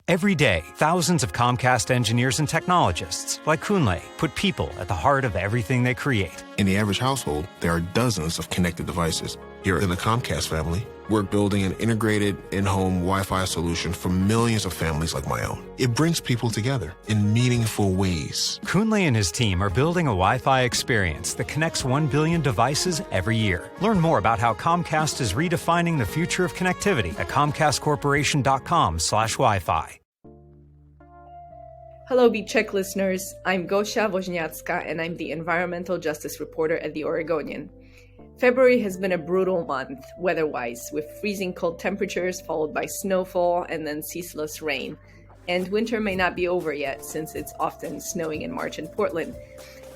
Every day, thousands of Comcast engineers and technologists, like Kunle, put people at the heart of everything they create. In the average household, there are dozens of connected devices. Here in the Comcast family, we're building an integrated in-home Wi-Fi solution for millions of families like my own. It brings people together in meaningful ways. Kunle and his team are building a Wi-Fi experience that connects 1 billion devices every year. Learn more about how Comcast is redefining the future of connectivity at comcastcorporation.com/Wi-Fi. Hello, Beat Check listeners. I'm Gosia Wasiutynska, and I'm the environmental justice reporter at The Oregonian. February has been a brutal month, weather-wise, with freezing cold temperatures followed by snowfall and then ceaseless rain. And winter may not be over yet, since it's often snowing in March in Portland.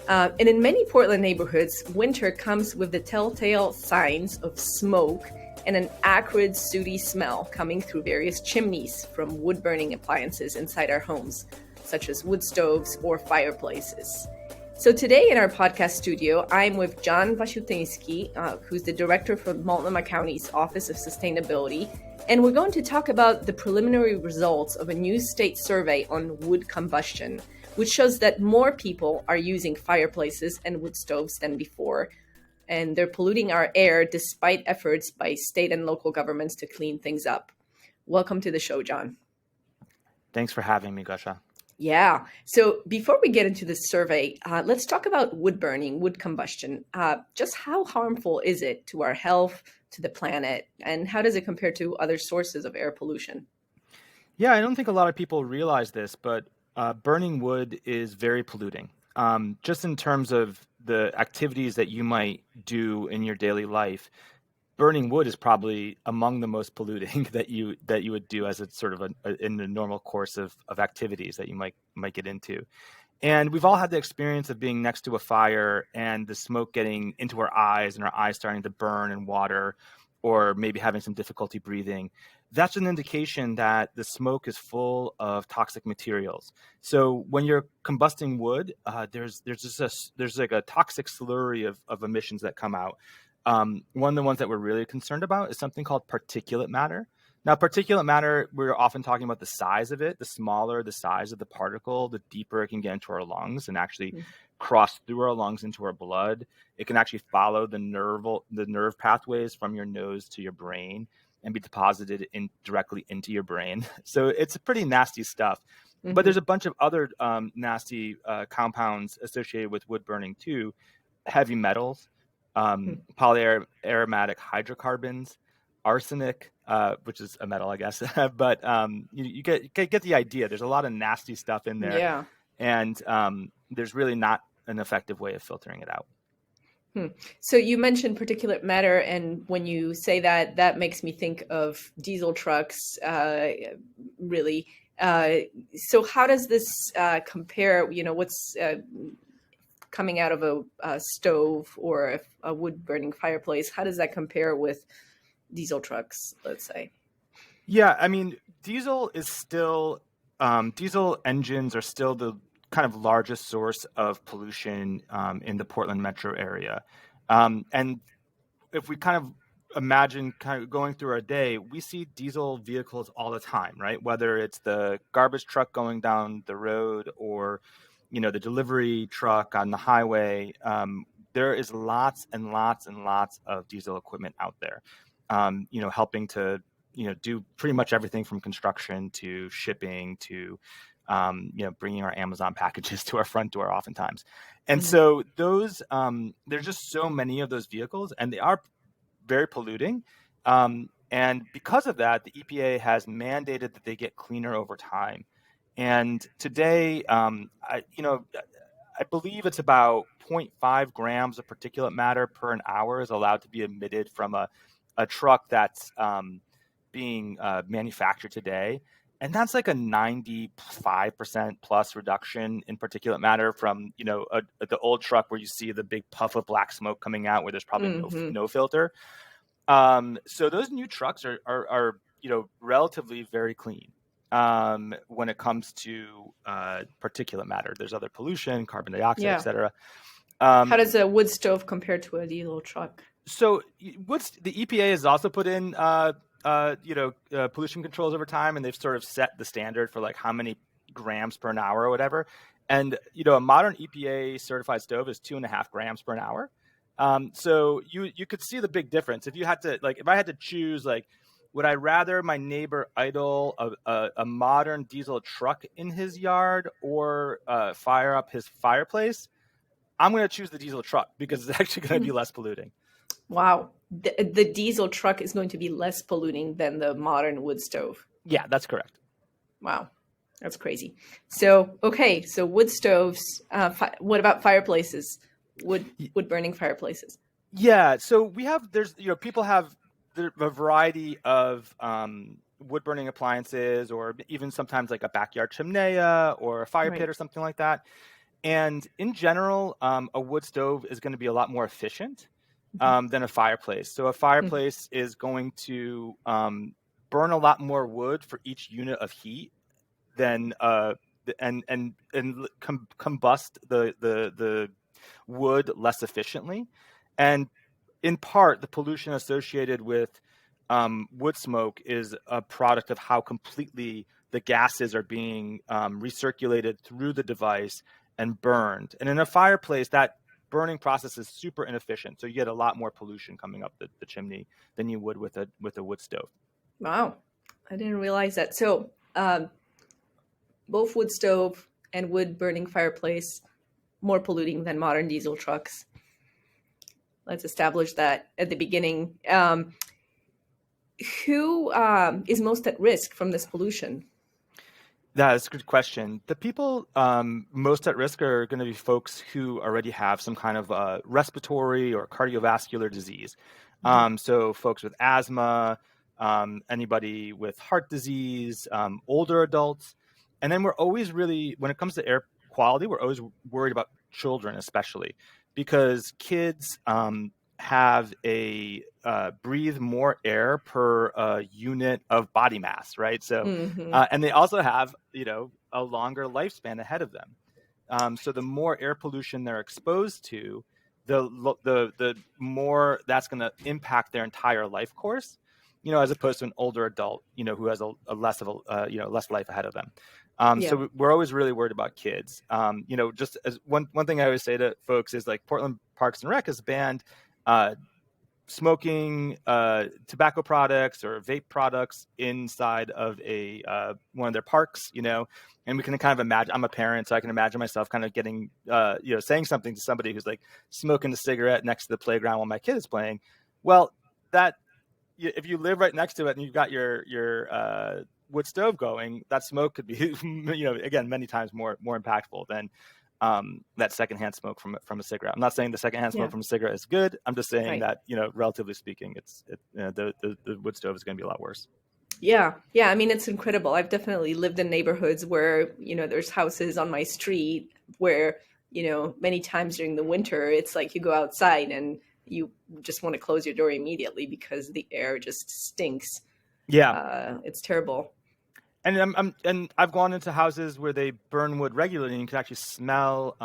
And in many Portland neighborhoods, winter comes with the telltale signs of smoke and an acrid, sooty smell coming through various chimneys from wood-burning appliances inside our homes, such as wood stoves or fireplaces. So today in our podcast studio, I'm with John Wasiutynski, who's the director for Multnomah County's Office of Sustainability, and we're going to talk about the preliminary results of a new state survey on wood combustion, which shows that more people are using fireplaces and wood stoves than before, and they're polluting our air despite efforts by state and local governments to clean things up. Welcome to the show, John. Thanks for having me, Gosha. Yeah. So before we get into this survey, let's talk about wood burning, wood combustion. Just how harmful is it to our health, to the planet, and how does it compare to other sources of air pollution? Yeah, I don't think a lot of people realize this, but burning wood is very polluting. Just in terms of the activities that you might do in your daily life, burning wood is probably among the most polluting that you would do as a sort of in the normal course of activities that you might get into. And we've all had the experience of being next to a fire and the smoke getting into our eyes and our eyes starting to burn and water, or maybe having some difficulty breathing. That's an indication that the smoke is full of toxic materials. So when you're combusting wood, there's like a toxic slurry of emissions that come out. One of the ones that we're really concerned about is something called particulate matter. Now, particulate matter, we're often talking about the size of it. The smaller the size of the particle, the deeper it can get into our lungs and actually cross through our lungs into our blood. It can actually follow the nerve pathways from your nose to your brain and be deposited directly into your brain. So it's pretty nasty stuff. Mm-hmm. But there's a bunch of other nasty compounds associated with wood burning too. Heavy metals, polyaromatic hydrocarbons, arsenic, which is a metal, I guess. But you get the idea. There's a lot of nasty stuff in there. Yeah. And there's really not an effective way of filtering it out. So you mentioned particulate matter, and when you say that, that makes me think of diesel trucks, really. So how does this compare? You know, what's coming out of a stove or a wood-burning fireplace? How does that compare with diesel trucks, let's say? Yeah, I mean, diesel engines are still the kind of largest source of pollution in the Portland metro area. And if we kind of imagine kind of going through our day, we see diesel vehicles all the time, right? Whether it's the garbage truck going down the road or, you know, the delivery truck on the highway, there is lots and lots and lots of diesel equipment out there, you know, helping to, you know, do pretty much everything from construction to shipping to, you know, bringing our Amazon packages to our front door oftentimes. And so those, there's just so many of those vehicles and they are very polluting. And because of that, the EPA has mandated that they get cleaner over time. And today, I believe it's about 0.5 grams of particulate matter per an hour is allowed to be emitted from a truck that's being manufactured today. And that's like a 95% plus reduction in particulate matter from, you know, the old truck where you see the big puff of black smoke coming out where there's probably no filter. So those new trucks are you know, relatively very clean when it comes to particulate matter. There's other pollution, carbon dioxide, et cetera. How does a wood stove compare to a diesel truck? So the EPA has also put in pollution controls over time, and they've sort of set the standard for like how many grams per hour or whatever. And, a modern EPA certified stove is 2.5 grams per hour. So you could see the big difference. If I had to choose, like, would I rather my neighbor idle a modern diesel truck in his yard or fire up his fireplace? I'm going to choose the diesel truck because it's actually going to be less polluting. Wow. The diesel truck is going to be less polluting than the modern wood stove. Yeah, that's correct. Wow. That's crazy. So wood stoves. What about fireplaces? Wood burning fireplaces? Yeah. So people have a variety of wood burning appliances, or even sometimes like a backyard chimney or a fire pit or something like that. And in general, a wood stove is going to be a lot more efficient than a fireplace. So a fireplace is going to burn a lot more wood for each unit of heat than and combust the wood less efficiently. And in part, the pollution associated with wood smoke is a product of how completely the gases are being recirculated through the device and burned. And in a fireplace, that burning process is super inefficient. So you get a lot more pollution coming up the chimney than you would with a wood stove. Wow. I didn't realize that. So both wood stove and wood burning fireplace, more polluting than modern diesel trucks. Let's establish that at the beginning. Who is most at risk from this pollution? That's a good question. The people most at risk are going to be folks who already have some kind of respiratory or cardiovascular disease. So folks with asthma, anybody with heart disease, older adults. And then we're always when it comes to air quality, we're always worried about children, especially because kids have breathe more air per unit of body mass, right? So, and they also have, a longer lifespan ahead of them. So the more air pollution they're exposed to, the more that's going to impact their entire life course, as opposed to an older adult, who has a less life ahead of them. So we're always really worried about kids. Just as one thing I always say to folks is like Portland Parks and Rec has banned smoking tobacco products or vape products inside of one of their parks, and we can kind of imagine, I'm a parent, so I can imagine myself kind of getting, saying something to somebody who's like smoking a cigarette next to the playground while my kid is playing. Well, if you live right next to it and you've got your wood stove going, that smoke could be, again, many times more impactful than that secondhand smoke from a cigarette. I'm not saying the secondhand smoke from a cigarette is good. I'm just saying that, relatively speaking, the wood stove is going to be a lot worse. Yeah. I mean, it's incredible. I've definitely lived in neighborhoods where, there's houses on my street where, many times during the winter, it's like you go outside and you just want to close your door immediately because the air just stinks. Yeah. It's terrible. And I've gone into houses where they burn wood regularly, and you can actually smell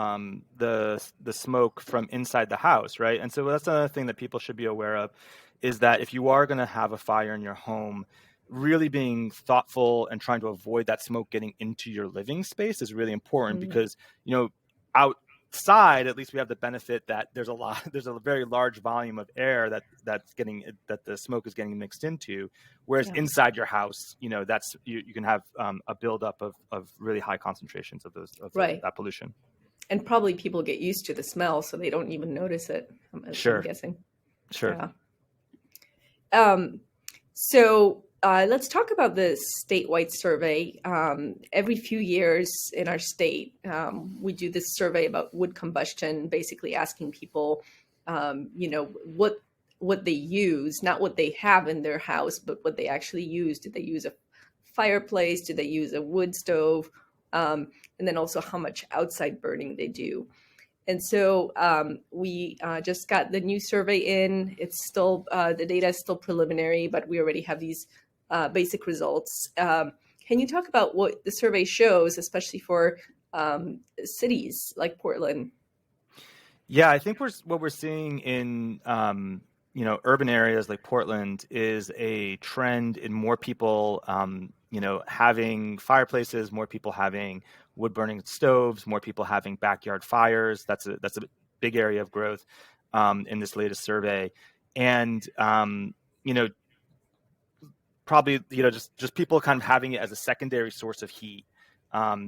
the smoke from inside the house, right? And so that's another thing that people should be aware of, is that if you are going to have a fire in your home, really being thoughtful and trying to avoid that smoke getting into your living space is really important because, outside, at least we have the benefit that there's a very large volume of air that the smoke is getting mixed into, whereas inside your house, that's you can have a buildup of really high concentrations of that pollution. And probably people get used to the smell, so they don't even notice it. I'm guessing. Sure. Yeah. So let's talk about the statewide survey. Every few years in our state, we do this survey about wood combustion, basically asking people, what they use, not what they have in their house, but what they actually use. Did they use a fireplace? Did they use a wood stove? And then also how much outside burning they do. And so we just got the new survey in. It's still, the data is still preliminary, but we already have these basic results. Can you talk about what the survey shows, especially for cities like Portland? Yeah, I think what we're seeing in urban areas like Portland is a trend in more people, having fireplaces, more people having wood burning stoves, more people having backyard fires. That's a big area of growth in this latest survey, and probably just people kind of having it as a secondary source of heat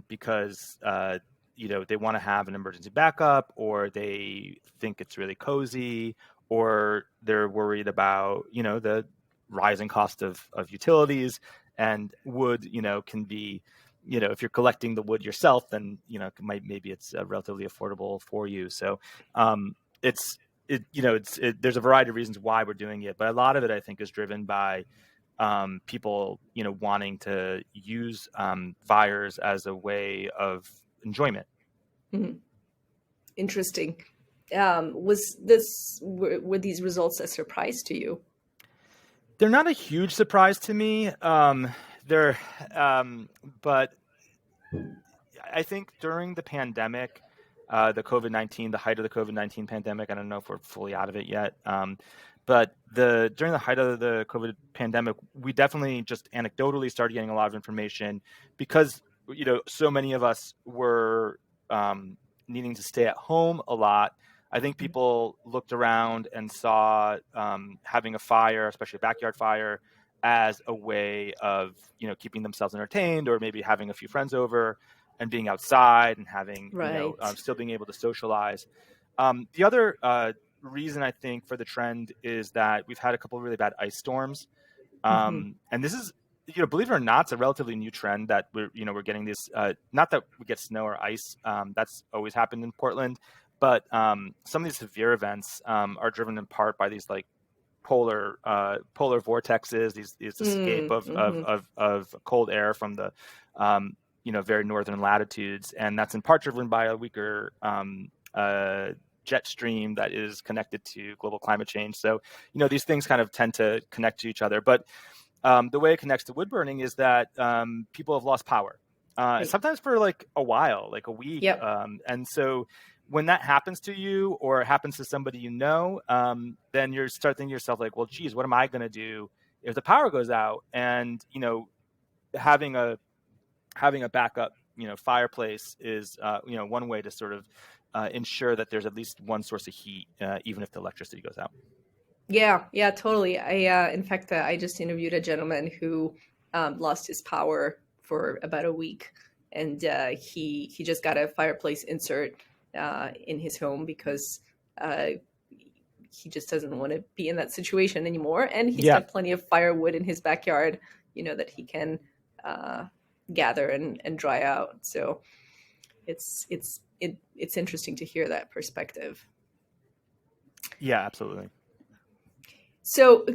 because they want to have an emergency backup, or they think it's really cozy, or they're worried about the rising cost of utilities. And wood can be, if you're collecting the wood yourself, then maybe it's relatively affordable for you. So there's a variety of reasons why we're doing it, but a lot of it I think is driven by people wanting to use fires as a way of enjoyment. Mm-hmm. Interesting. Were these results a surprise to you? They're not a huge surprise to me. But I think during the pandemic, the height of the COVID-19 pandemic, I don't know if we're fully out of it yet. But during the height of the COVID pandemic, we definitely just anecdotally started getting a lot of information because, so many of us were needing to stay at home a lot. I think people looked around and saw having a fire, especially a backyard fire, as a way of, keeping themselves entertained, or maybe having a few friends over and being outside and having, still being able to socialize. The other reason I think for the trend is that we've had a couple of really bad ice storms. And this is, believe it or not, it's a relatively new trend that we're getting this, not that we get snow or ice. That's always happened in Portland. But some of these severe events are driven in part by these like polar vortexes, these escape of cold air from the very northern latitudes, and that's in part driven by a weaker jet stream that is connected to global climate change. So these things kind of tend to connect to each other. But the way it connects to wood burning is that people have lost power, and sometimes for like a while, like a week, and so when that happens to you or it happens to somebody then you start thinking to yourself like, well, geez, what am I going to do if the power goes out? And having a backup fireplace is one way to sort of ensure that there's at least one source of heat even if the electricity goes out. Yeah, totally. In fact, I just interviewed a gentleman who lost his power for about a week, and he just got a fireplace insert in his home because he just doesn't want to be in that situation anymore. And he's got plenty of firewood in his backyard, that he can gather and dry out. So it's interesting to hear that perspective. Yeah, absolutely. So,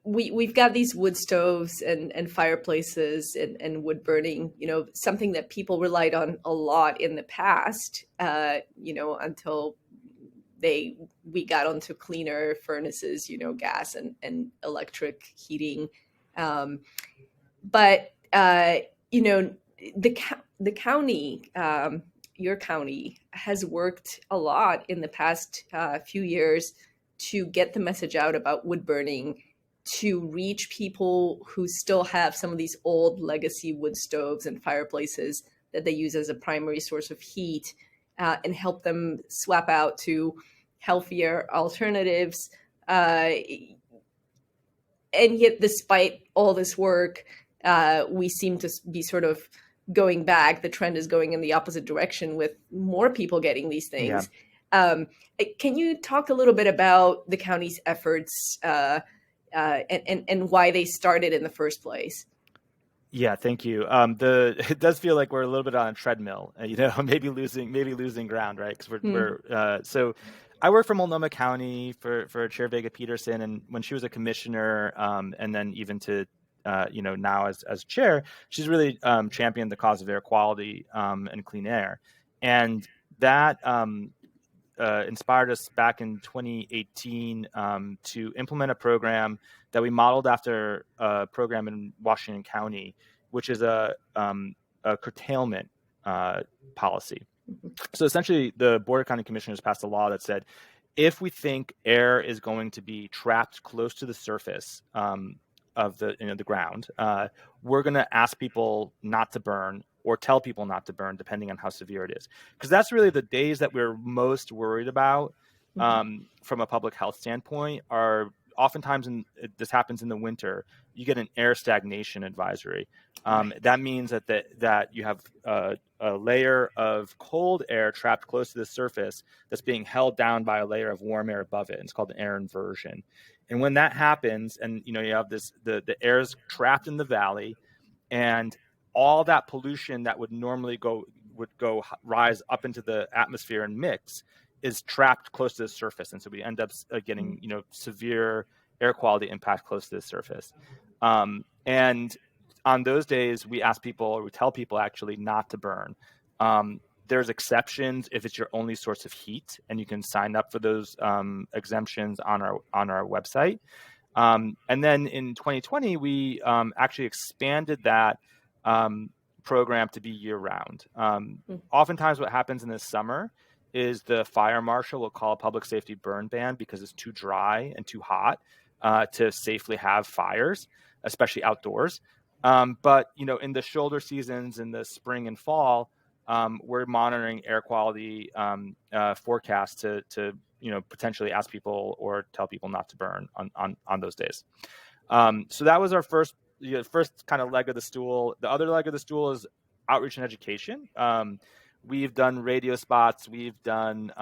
we've got these wood stoves and fireplaces and wood burning, something that people relied on a lot in the past, until we got onto cleaner furnaces, gas and electric heating. But the county, your county, has worked a lot in the past few years to get the message out about wood burning, to reach people who still have some of these old legacy wood stoves and fireplaces that they use as a primary source of heat, and help them swap out to healthier alternatives. And yet, despite all this work, we seem to be sort of going back. The trend is going in the opposite direction with more people getting these things. Yeah. Can you talk a little bit about the county's efforts and why they started in the first place? Yeah, thank you. It does feel like we're a little bit on a treadmill, maybe losing ground, right? Because so I work for Multnomah County for Chair Vega Peterson, and when she was a commissioner, and then even to now as chair, she's really championed the cause of air quality and clean air, and that inspired us back in 2018 to implement a program that we modeled after a program in Washington County, which is a curtailment policy. So essentially, the Board of County Commissioners passed a law that said, if we think air is going to be trapped close to the surface of the ground, we're going to ask people not to burn or tell people not to burn, depending on how severe it is. Because that's really the days that we're most worried about from a public health standpoint are oftentimes, this happens in the winter, you get an air stagnation advisory. That means that you have a layer of cold air trapped close to the surface that's being held down by a layer of warm air above it. And it's called an air inversion. And when that happens, and you have the air is trapped in the valley, and all that pollution that would normally rise up into the atmosphere and mix is trapped close to the surface. And so we end up getting, severe air quality impact close to the surface. And on those days, we ask people, or we tell people actually not to burn. There's exceptions if it's your only source of heat, and you can sign up for those exemptions on our website. And then in 2020, we actually expanded that program to be year-round. Oftentimes what happens in the summer is the fire marshal will call a public safety burn ban because it's too dry and too hot to safely have fires, especially outdoors. But in the shoulder seasons in the spring and fall, we're monitoring air quality forecasts to potentially ask people or tell people not to burn on those days. So that was our first kind of leg of the stool. The other leg of the stool is outreach and education. We've done radio spots, we've done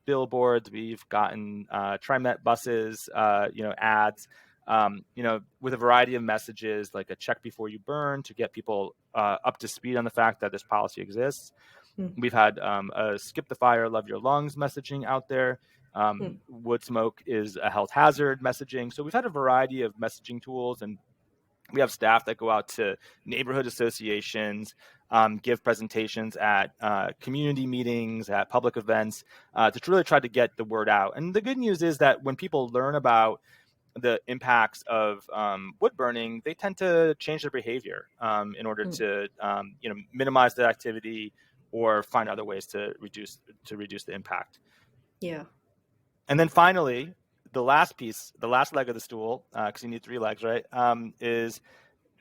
billboards, we've gotten TriMet buses, ads, with a variety of messages like a check before you burn to get people up to speed on the fact that this policy exists. We've had a skip the fire, love your lungs messaging out there. Wood smoke is a health hazard messaging. So we've had a variety of messaging tools, and we have staff that go out to neighborhood associations, give presentations at community meetings, at public events, to really try to get the word out. And the good news is that when people learn about the impacts of wood burning, they tend to change their behavior in order to minimize the activity or find other ways to reduce the impact. Yeah. And then finally, the last leg of the stool, because you need three legs, right? Is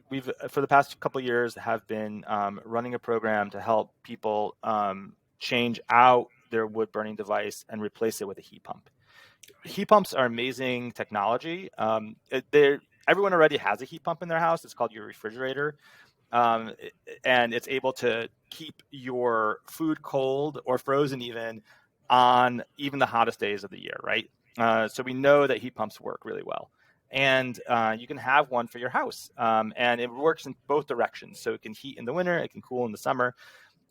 we've for the past couple of years have been running a program to help people change out their wood burning device and replace it with a heat pump. Heat pumps are amazing technology. Everyone already has a heat pump in their house. It's called your refrigerator. And it's able to keep your food cold or frozen even on even the hottest days of the year, right? So we know that heat pumps work really well. And you can have one for your house. And it works in both directions. So it can heat in the winter, it can cool in the summer.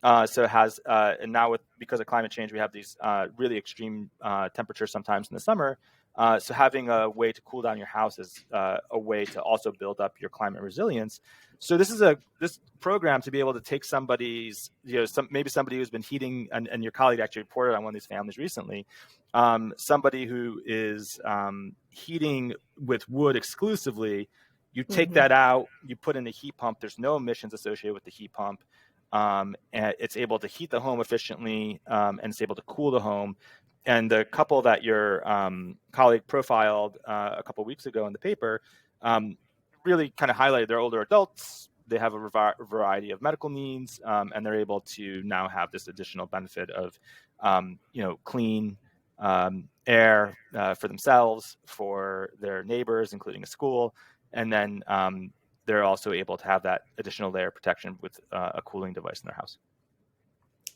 So it has, and now because of climate change, we have these really extreme temperatures sometimes in the summer. So having a way to cool down your house is a way to also build up your climate resilience. So this program to be able to take somebody's, maybe somebody who's been heating, and your colleague actually reported on one of these families recently, somebody who is heating with wood exclusively. You take that out, you put in a heat pump. There's no emissions associated with the heat pump. And it's able to heat the home efficiently, and it's able to cool the home. And the couple that your colleague profiled a couple of weeks ago in the paper really kind of highlighted they're older adults. They have a variety of medical needs, and they're able to now have this additional benefit of, clean air for themselves, for their neighbors, including a school, and then they're also able to have that additional layer of protection with a cooling device in their house.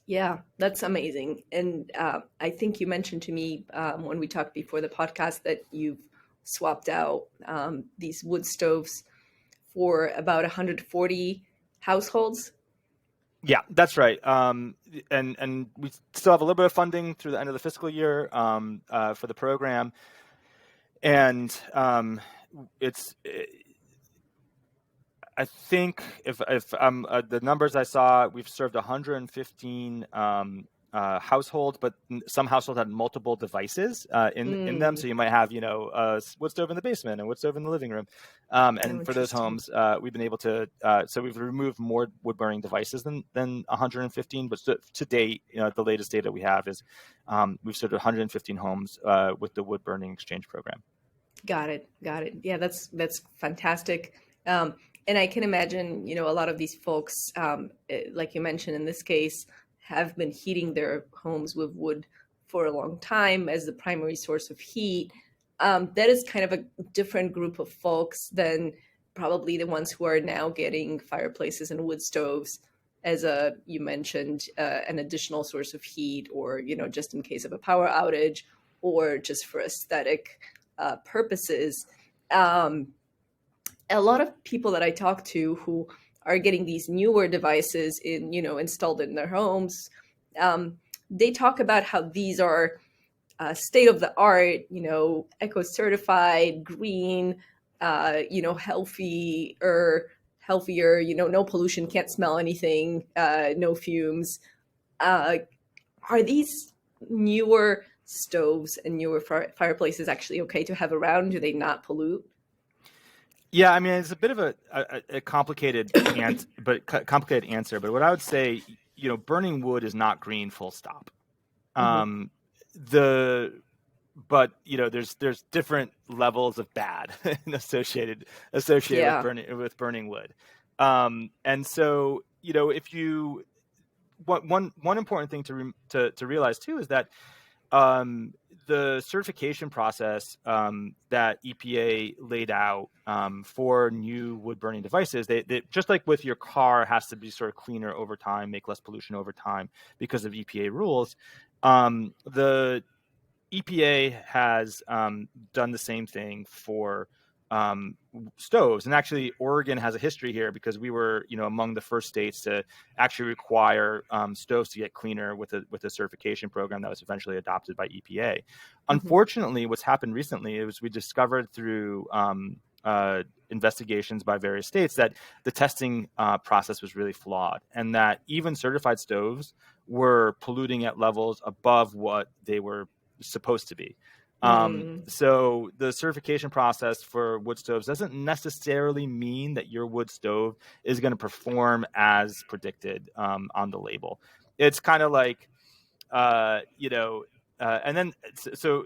Yeah, that's amazing. And I think you mentioned to me when we talked before the podcast that you've swapped out these wood stoves for about 140 households. Yeah, that's right. And we still have a little bit of funding through the end of the fiscal year for the program. And I think if the numbers I saw, we've served 115 households, but some households had multiple devices in them. So you might have, a wood stove in the basement, a wood stove in the living room. And for those homes, we've been able to, so we've removed more wood burning devices than 115. But to date, the latest data we have is we've served 115 homes with the wood burning exchange program. Got it. Yeah, that's fantastic. And I can imagine, a lot of these folks, like you mentioned in this case, have been heating their homes with wood for a long time as the primary source of heat. That is kind of a different group of folks than probably the ones who are now getting fireplaces and wood stoves as you mentioned, an additional source of heat, or, just in case of a power outage, or just for aesthetic purposes. A lot of people that I talk to who are getting these newer devices installed in their homes, they talk about how these are state of the art, eco certified, green, healthier, no pollution, can't smell anything, no fumes. Are these newer stoves and newer fireplaces actually okay to have around? Do they not pollute? Yeah, I mean, it's a bit of a complicated complicated answer. But what I would say, burning wood is not green, full stop. But there's different levels of bad associated with burning wood. And so, if you one important thing to realize too is that the certification process that EPA laid out for new wood burning devices, they just like with your car, has to be sort of cleaner over time, make less pollution over time because of EPA rules. The EPA has done the same thing for stoves, and actually Oregon has a history here because we were among the first states to actually require stoves to get cleaner with a certification program that was eventually adopted by EPA. Unfortunately, what's happened recently is we discovered through investigations by various states that the testing process was really flawed, and that even certified stoves were polluting at levels above what they were supposed to be. So the certification process for wood stoves doesn't necessarily mean that your wood stove is going to perform as predicted on the label. It's kind of like, and then so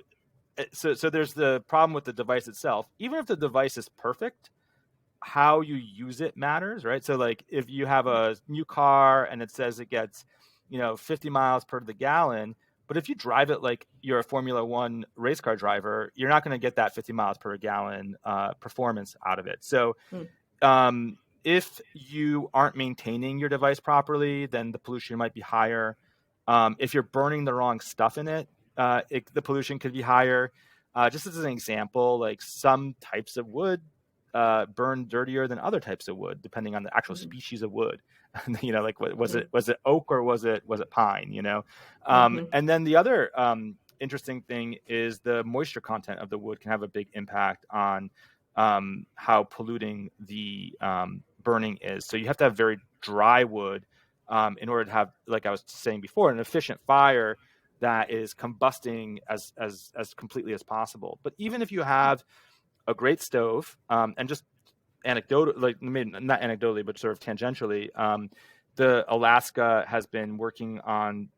there's the problem with the device itself. Even if the device is perfect, how you use it matters, right? So like if you have a new car and it says it gets 50 miles per the gallon, but if you drive it like you're a Formula One race car driver, you're not going to get that 50 miles per gallon performance out of it. So if you aren't maintaining your device properly, then the pollution might be higher. If you're burning the wrong stuff in it, the pollution could be higher. Just as an example, like some types of wood burn dirtier than other types of wood, depending on the actual species of wood. Like was it oak or was it pine? And then the other interesting thing is the moisture content of the wood can have a big impact on how polluting the burning is. So you have to have very dry wood in order to have, like I was saying before, an efficient fire that is combusting as completely as possible. But even if you have a great stove, and just anecdotal, like maybe not anecdotally, but sort of tangentially, the Alaska has been working on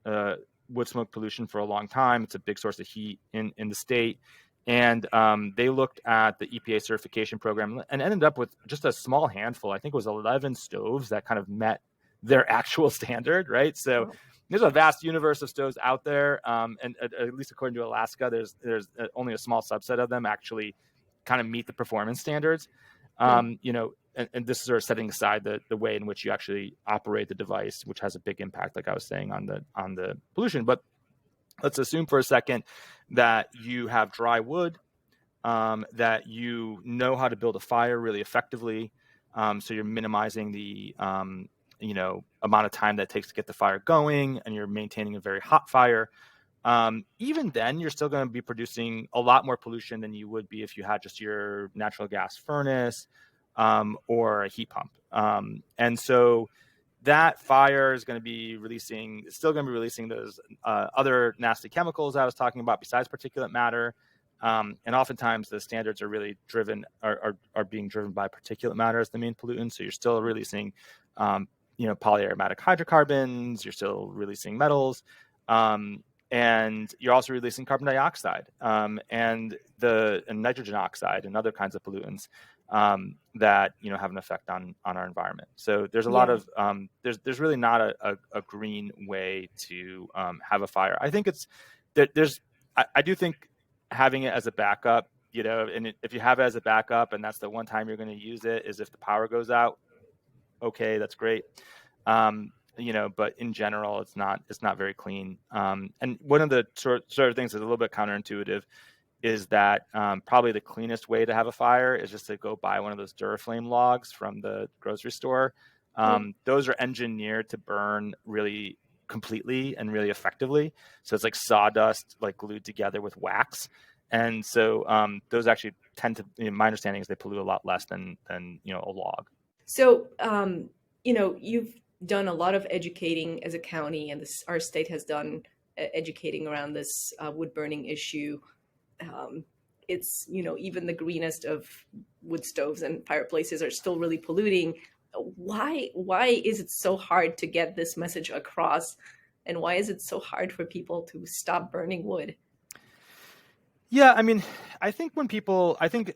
wood smoke pollution for a long time. It's a big source of heat in the state. And they looked at the EPA certification program and ended up with just a small handful. I think it was 11 stoves that kind of met their actual standard, right? So there's a vast universe of stoves out there. And at least according to Alaska, there's only a small subset of them actually kind of meet the performance standards. And this is sort of setting aside the way in which you actually operate the device, which has a big impact, like I was saying, on the pollution. But let's assume for a second that you have dry wood, that you know how to build a fire really effectively. So you're minimizing the amount of time that it takes to get the fire going, and you're maintaining a very hot fire. Even then, you're still going to be producing a lot more pollution than you would be if you had just your natural gas furnace or a heat pump. And so that fire is going to be still going to be releasing those other nasty chemicals I was talking about besides particulate matter. And oftentimes the standards are really are being driven by particulate matter as the main pollutant. So you're still releasing, polyaromatic hydrocarbons. You're still releasing metals, and you're also releasing carbon dioxide and nitrogen oxide and other kinds of pollutants that have an effect on our environment. So there's a lot of there's really not a green way to have a fire. I think I do think having it as a backup, if you have it as a backup and that's the one time you're going to use it is if the power goes out, okay, that's great. But in general, it's not very clean. And one of the sort of things that's a little bit counterintuitive is that probably the cleanest way to have a fire is just to go buy one of those Duraflame logs from the grocery store. Those are engineered to burn really completely and really effectively. So it's like sawdust, like glued together with wax. And so those actually tend to, my understanding is they pollute a lot less than a log. So, you've done a lot of educating as a county, and our state has done educating around this wood burning issue. It's, even the greenest of wood stoves and fireplaces are still really polluting. Why is it so hard to get this message across? And why is it so hard for people to stop burning wood? Yeah, I think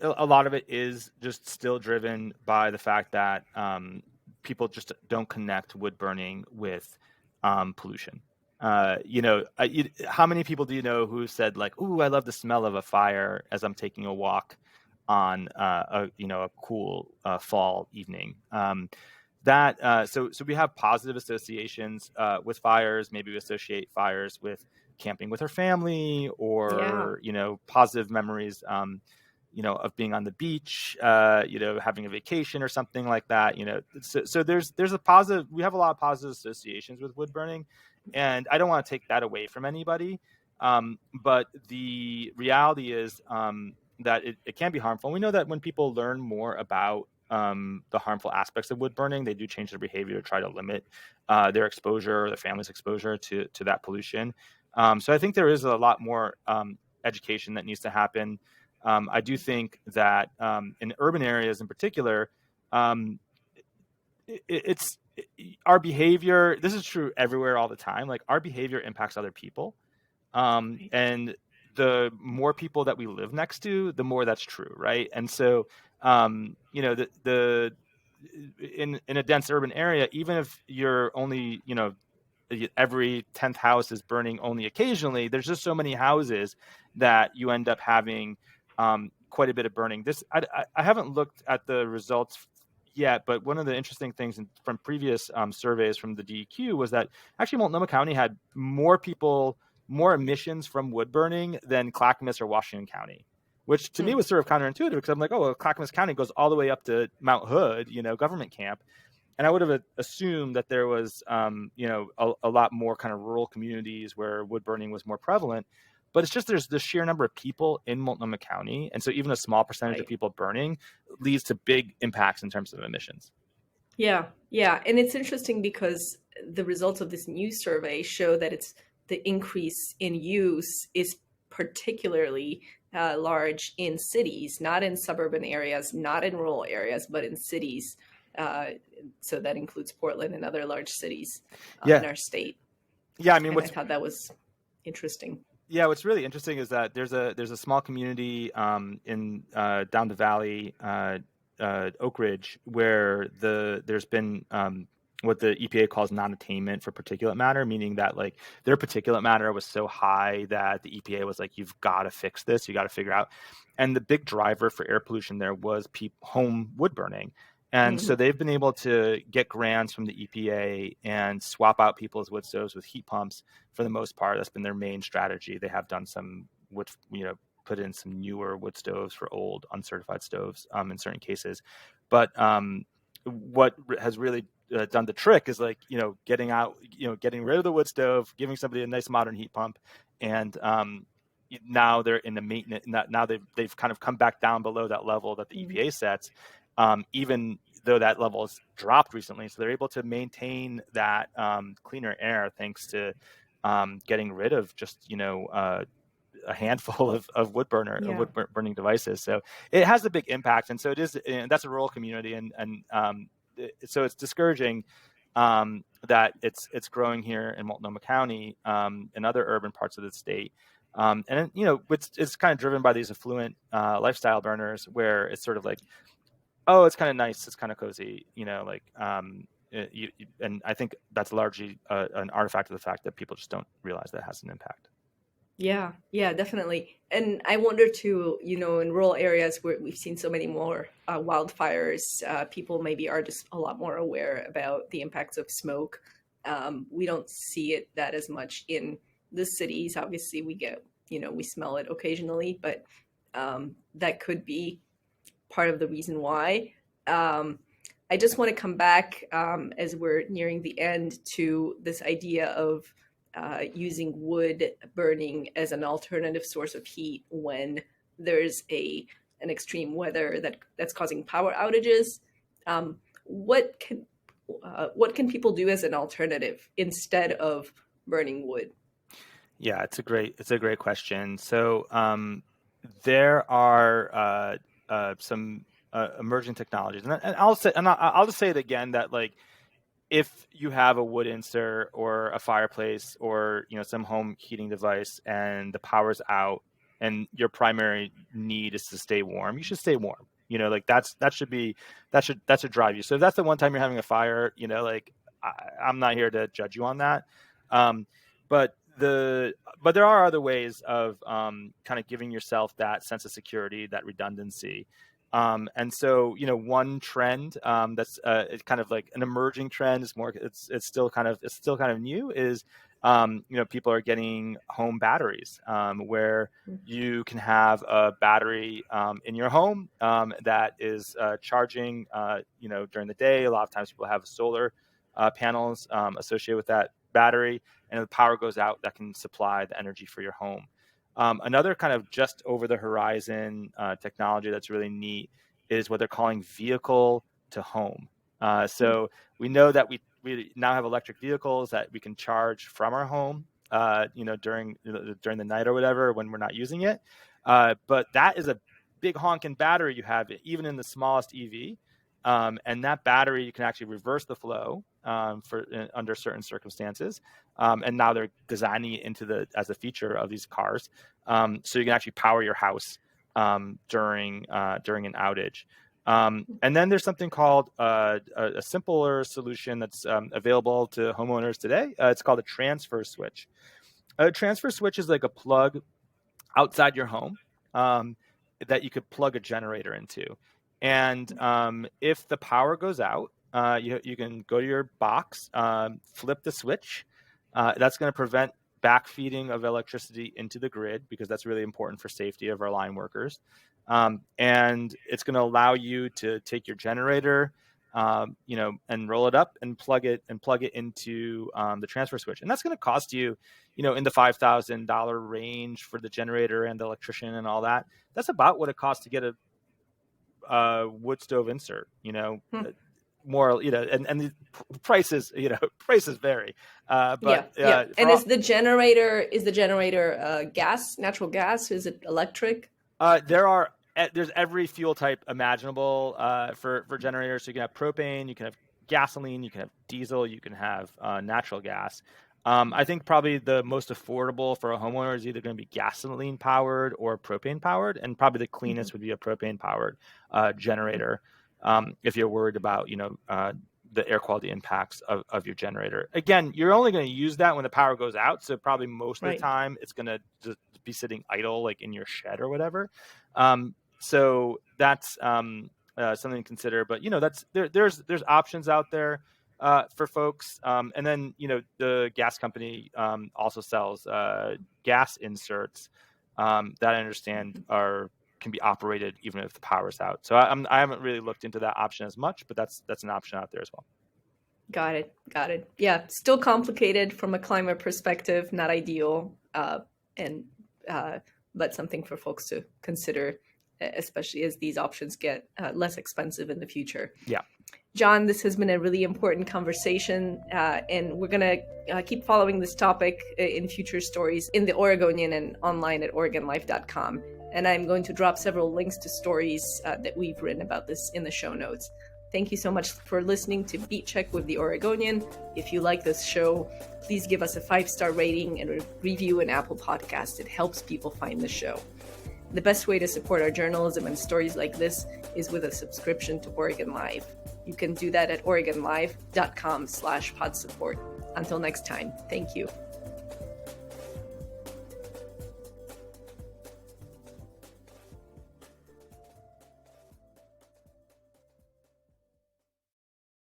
a lot of it is just still driven by the fact that people just don't connect wood burning with pollution. How many people do you know who said like, "Ooh, I love the smell of a fire" as I'm taking a walk on a cool fall evening? So we have positive associations with fires. Maybe we associate fires with camping with her family, or positive memories of being on the beach, having a vacation or something like that. So there's we have a lot of positive associations with wood burning, and I don't want to take that away from anybody. But the reality is that it can be harmful. And we know that when people learn more about the harmful aspects of wood burning, they do change their behavior to try to limit their exposure or their family's exposure to that pollution. So I think there is a lot more education that needs to happen. I do think that in urban areas in particular, it's our behavior. This is true everywhere all the time. Like our behavior impacts other people. And the more people that we live next to, the more that's true. Right. And so, in a dense urban area, even if you're only, every 10th house is burning only occasionally, there's just so many houses that you end up having quite a bit of burning. I haven't looked at the results yet, but one of the interesting things from previous surveys from the DEQ was that actually Multnomah County had more emissions from wood burning than Clackamas or Washington County, which to me was sort of counterintuitive, because I'm like, oh, well, Clackamas County goes all the way up to Mount Hood, government camp. And I would have assumed that there was, a lot more kind of rural communities where wood burning was more prevalent. But it's just there's the sheer number of people in Multnomah County. And so even a small percentage of people burning leads to big impacts in terms of emissions. Yeah. And it's interesting because the results of this new survey show that the increase in use is particularly large in cities, not in suburban areas, not in rural areas, but in cities. So that includes Portland and other large cities in our state. Yeah, I thought that was interesting. Yeah, what's really interesting is that there's a small community in down the valley, Oak Ridge, where there's been what the EPA calls non-attainment for particulate matter, meaning that like their particulate matter was so high that the EPA was like, you've got to fix this, you got to figure out. And the big driver for air pollution there was home wood burning. And so they've been able to get grants from the EPA and swap out people's wood stoves with heat pumps for the most part. That's been their main strategy. They have done some wood, put in some newer wood stoves for old uncertified stoves in certain cases. But what has really done the trick is like, getting rid of the wood stove, giving somebody a nice modern heat pump. And now they're in the maintenance. Now they've kind of come back down below that level that the EPA sets. Even though that level has dropped recently. So they're able to maintain that cleaner air thanks to getting rid of just, a handful of wood burning devices. So it has a big impact. And so it is, and that's a rural community. And so it's discouraging that it's growing here in Multnomah County and other urban parts of the state. And it's kind of driven by these affluent lifestyle burners where it's sort of like, oh, it's kind of nice, it's kind of cozy, and I think that's largely an artifact of the fact that people just don't realize that has an impact. Yeah, definitely. And I wonder too, in rural areas where we've seen so many more wildfires, people maybe are just a lot more aware about the impacts of smoke. We don't see that as much in the cities. Obviously, we get, we smell it occasionally, but that could be part of the reason why. I just want to come back as we're nearing the end to this idea of using wood burning as an alternative source of heat when there's an extreme weather that's causing power outages. What can people do as an alternative instead of burning wood? Yeah, it's a great question. So there are some emerging technologies, and I'll just say it again that like, if you have a wood insert or a fireplace or some home heating device and the power's out and your primary need is to stay warm, you should stay warm. That should drive you. So if that's the one time you're having a fire, I'm not here to judge you on that. But there are other ways of kind of giving yourself that sense of security, that redundancy. And so, one trend that's it's kind of like an emerging trend is it's still kind of new is, people are getting home batteries where you can have a battery in your home that is charging, during the day. A lot of times people have solar panels associated with that battery, and if the power goes out, that can supply the energy for your home. Another kind of just over the horizon technology that's really neat is what they're calling vehicle to home. So we know that we now have electric vehicles that we can charge from our home, during the night or whatever when we're not using it. But that is a big honking battery you have even in the smallest EV. And that battery, you can actually reverse the flow under certain circumstances. And now they're designing it as a feature of these cars. So you can actually power your house during an outage. And then there's something called a simpler solution that's available to homeowners today. It's called a transfer switch. A transfer switch is like a plug outside your home that you could plug a generator into. And if the power goes out, you can go to your box, flip the switch. That's going to prevent backfeeding of electricity into the grid because that's really important for safety of our line workers. And it's going to allow you to take your generator, and roll it up and plug it into the transfer switch. And that's going to cost you, in the $5,000 range for the generator and the electrician and all that. That's about what it costs to get a wood stove insert, more, and the prices vary. But and is the generator natural gas? Is it electric? There's every fuel type imaginable for generators. So you can have propane, you can have gasoline, you can have diesel, you can have natural gas. I think probably the most affordable for a homeowner is either going to be gasoline powered or propane powered, and probably the cleanest would be a propane powered generator. If you're worried about, the air quality impacts of your generator. Again, you're only going to use that when the power goes out. So probably most of the time it's going to just be sitting idle, like in your shed or whatever. So that's something to consider. But, there's options out there for folks. And then, the gas company also sells gas inserts that I understand can be operated even if the power's out. So I haven't really looked into that option as much, but that's an option out there as well. Got it. Yeah, still complicated from a climate perspective, not ideal, but something for folks to consider, especially as these options get less expensive in the future. Yeah. John, this has been a really important conversation, and we're going to keep following this topic in future stories in the Oregonian and online at OregonLife.com. And I'm going to drop several links to stories that we've written about this in the show notes. Thank you so much for listening to Beat Check with the Oregonian. If you like this show, please give us a 5-star rating and a review in Apple Podcasts. It helps people find the show. The best way to support our journalism and stories like this is with a subscription to Oregon Live. You can do that at OregonLive.com/podsupport. Until next time, thank you.